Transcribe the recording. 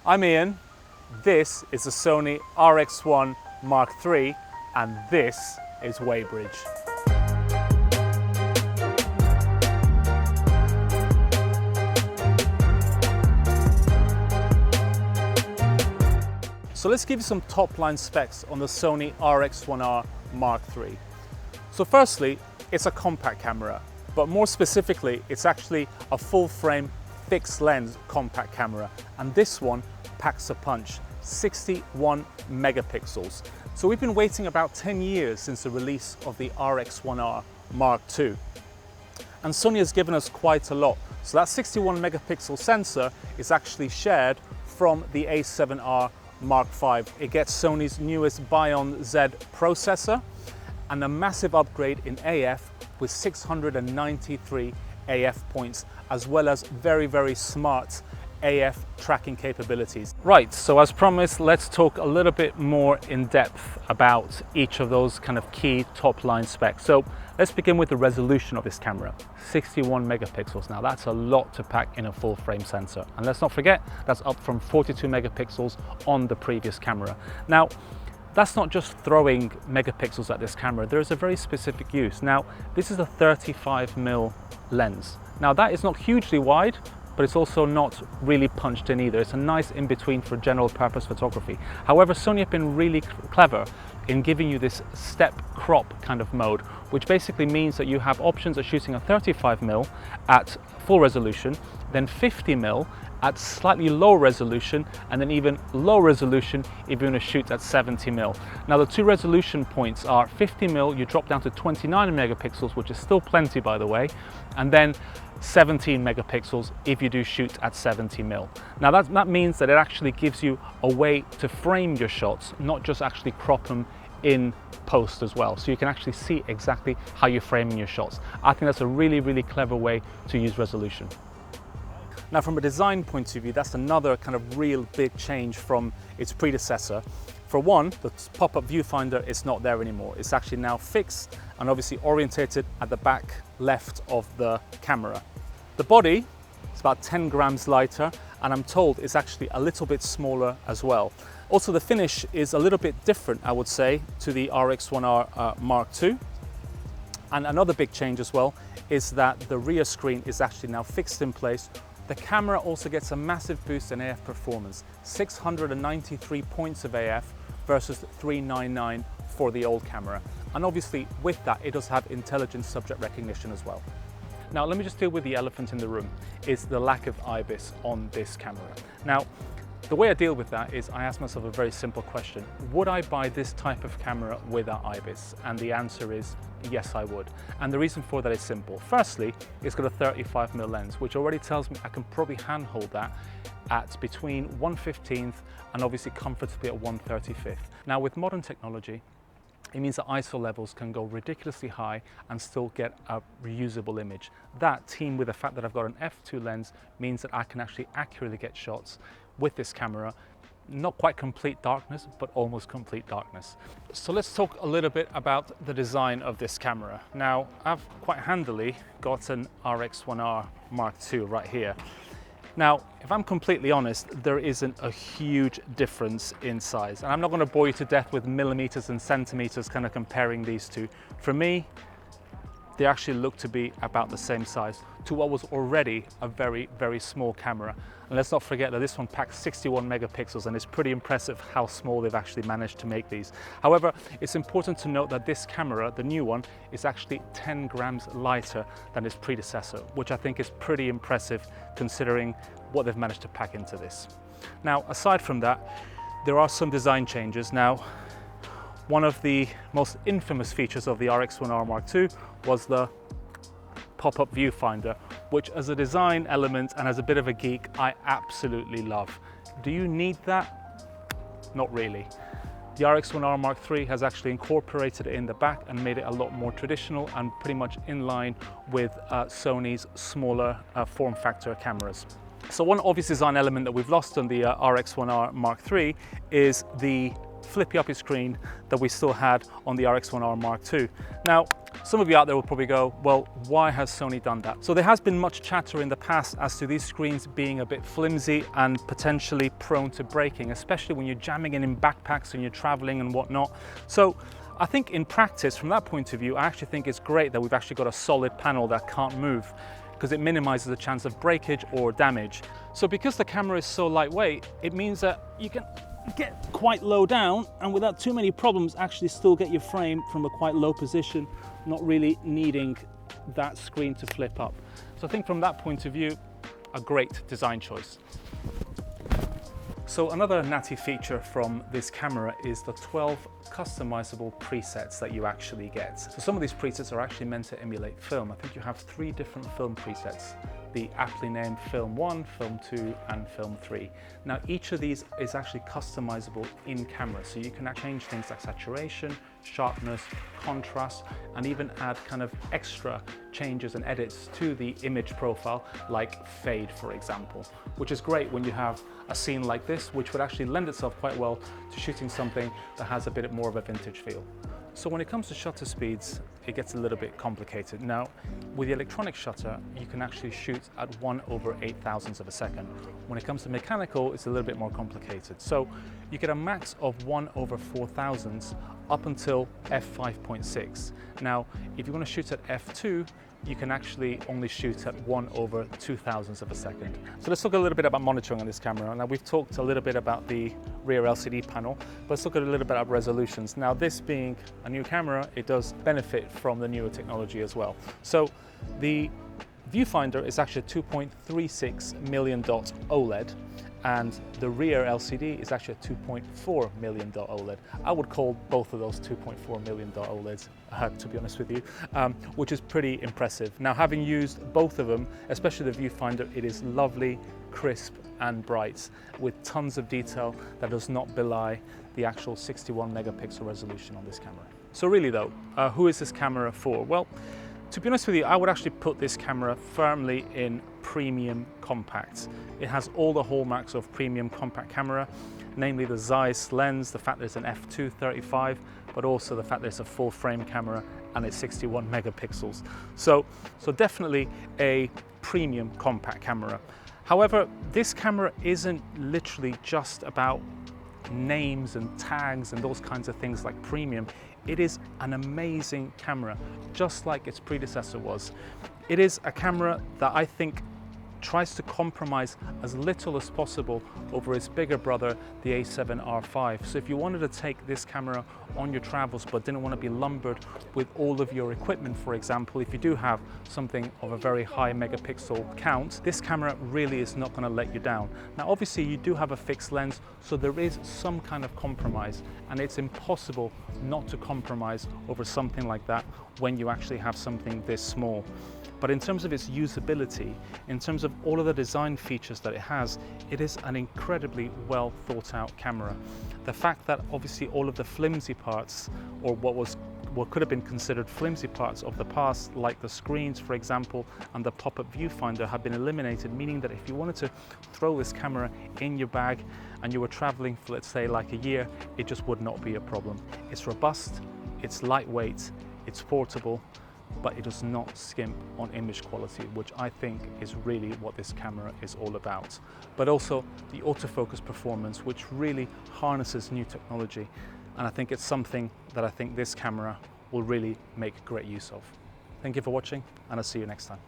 I'm Ian, this is the Sony RX1 Mark III, and this is Weybridge. So let's give you some top-line specs on the Sony RX1R Mark III. So firstly, it's a compact camera, but more specifically, it's actually a full-frame fixed lens compact camera, and this one packs a punch, 61 megapixels. So we've been waiting about 10 years since the release of the RX1R Mark II. And Sony has given us quite a lot. So that 61 megapixel sensor is actually shared from the A7R Mark V. It gets Sony's newest BIONZ Z processor and a massive upgrade in AF with 693 AF points, as well as very, very smart AF tracking capabilities. Right, so as promised, let's talk a little bit more in depth about each of those kind of key top line specs. So let's begin with the resolution of this camera, 61 megapixels. Now that's a lot to pack in a full frame sensor. And let's not forget, that's up from 42 megapixels on the previous camera. Now, that's not just throwing megapixels at this camera, there is a very specific use. Now, this is a 35mm lens. Now that is not hugely wide, but it's also not really punched in either. It's a nice in-between for general purpose photography. However, Sony have been really clever in giving you this step crop kind of mode, which basically means that you have options of shooting a 35mm at full resolution, then 50mm at slightly low resolution, and then even low resolution if you want to shoot at 70mm. Now the two resolution points are 50mm, you drop down to 29 megapixels, which is still plenty by the way, and then 17 megapixels if you do shoot at 70mm. Now that means that it actually gives you a way to frame your shots, not just actually crop them in post as well. So you can actually see exactly how you're framing your shots. I think that's a really, really clever way to use resolution. Now from a design point of view, that's another kind of real big change from its predecessor. For one, the pop-up viewfinder is not there anymore. It's actually now fixed and obviously orientated at the back left of the camera. The body is about 10 grams lighter, and I'm told it's actually a little bit smaller as well. Also, the finish is a little bit different, I would say, to the RX1R Mark II. And another big change as well is that the rear screen is actually now fixed in place. The camera also gets a massive boost in AF performance, 693 points of AF versus 399 for the old camera. And obviously with that, it does have intelligent subject recognition as well. Now let me just deal with the elephant in the room, is the lack of IBIS on this camera. Now, the way I deal with that is I ask myself a very simple question. Would I buy this type of camera without IBIS? And the answer is yes, I would. And the reason for that is simple. Firstly, it's got a 35mm lens, which already tells me I can probably handhold that at between 1/15th and obviously comfortably at 1/35th. Now with modern technology, it means that ISO levels can go ridiculously high and still get a reusable image. That, teamed with the fact that I've got an f2 lens, means that I can actually accurately get shots with this camera. Not quite complete darkness, but almost complete darkness. So let's talk a little bit about the design of this camera. Now, I've quite handily got an RX1R Mark II right here. Now, if I'm completely honest, there isn't a huge difference in size. And I'm not going to bore you to death with millimeters and centimeters kind of comparing these two. For me, they actually look to be about the same size to what was already a very, very small camera. And let's not forget that this one packs 61 megapixels, and it's pretty impressive how small they've actually managed to make these. However, it's important to note that this camera, the new one, is actually 10 grams lighter than its predecessor, which I think is pretty impressive considering what they've managed to pack into this. Now, aside from that, there are some design changes. Now, one of the most infamous features of the RX1R Mark II was the pop-up viewfinder, which as a design element and as a bit of a geek, I absolutely love. Do you need that? Not really. The RX1R Mark III has actually incorporated it in the back and made it a lot more traditional and pretty much in line with Sony's smaller form factor cameras. So one obvious design element that we've lost on the RX1R Mark III is the flippy uppy screen that we still had on the RX1R Mark II. Now, some of you out there will probably go, well, why has Sony done that? So there has been much chatter in the past as to these screens being a bit flimsy and potentially prone to breaking, especially when you're jamming in backpacks and you're traveling and whatnot. So I think in practice, from that point of view, I actually think it's great that we've actually got a solid panel that can't move, because it minimizes the chance of breakage or damage. So because the camera is so lightweight, it means that you can get quite low down and without too many problems actually still get your frame from a quite low position, not really needing that screen to flip up. So I think from that point of view, a great design choice. So another natty feature from this camera is the 12 customizable presets that you actually get. So some of these presets are actually meant to emulate film. I think you have 3 different film presets, the aptly named Film 1, Film 2 and Film 3. Now each of these is actually customizable in camera, so you can change things like saturation, sharpness, contrast, and even add kind of extra changes and edits to the image profile, like fade, for example, which is great when you have a scene like this, which would actually lend itself quite well to shooting something that has a bit more of a vintage feel. So when it comes to shutter speeds, it gets a little bit complicated. Now, with the electronic shutter, you can actually shoot at 1/8,000th of a second. When it comes to mechanical, it's a little bit more complicated. So you get a max of 1/4,000th up until f5.6. Now, if you want to shoot at f2, you can actually only shoot at 1/2000th of a second. So let's talk a little bit about monitoring on this camera. Now we've talked a little bit about the rear LCD panel, but let's look at a little bit about resolutions. Now this being a new camera, it does benefit from the newer technology as well. So the viewfinder is actually a 2.36 million dot OLED, and the rear LCD is actually a 2.4 million dot OLED. I would call both of those 2.4 million dot OLEDs, to be honest with you, which is pretty impressive. Now, having used both of them, especially the viewfinder, it is lovely, crisp and bright with tons of detail that does not belie the actual 61 megapixel resolution on this camera. So really though, who is this camera for? Well, to be honest with you, I would actually put this camera firmly in premium compact. It has all the hallmarks of premium compact camera, namely the ZEISS lens, the fact that it's an f2.35, but also the fact that it's a full frame camera and it's 61 megapixels. So definitely a premium compact camera. However, this camera isn't literally just about names and tags and those kinds of things like premium. It is an amazing camera, just like its predecessor was. It is a camera that I think tries to compromise as little as possible over its bigger brother, the A7R V. So if you wanted to take this camera on your travels but didn't want to be lumbered with all of your equipment, for example, if you do have something of a very high megapixel count, this camera really is not going to let you down. Now obviously you do have a fixed lens, so there is some kind of compromise, and it's impossible not to compromise over something like that when you actually have something this small. But in terms of its usability, in terms of all of the design features that it has, it is an incredibly well thought out camera. The fact that obviously all of the flimsy parts, or what could have been considered flimsy parts of the past, like the screens, for example, and the pop-up viewfinder, have been eliminated, meaning that if you wanted to throw this camera in your bag and you were traveling for, let's say, like a year, it just would not be a problem. It's robust, it's lightweight, it's portable, but it does not skimp on image quality, which I think is really what this camera is all about. But also the autofocus performance, which really harnesses new technology. And I think it's something that I think this camera will really make great use of. Thank you for watching, and I'll see you next time.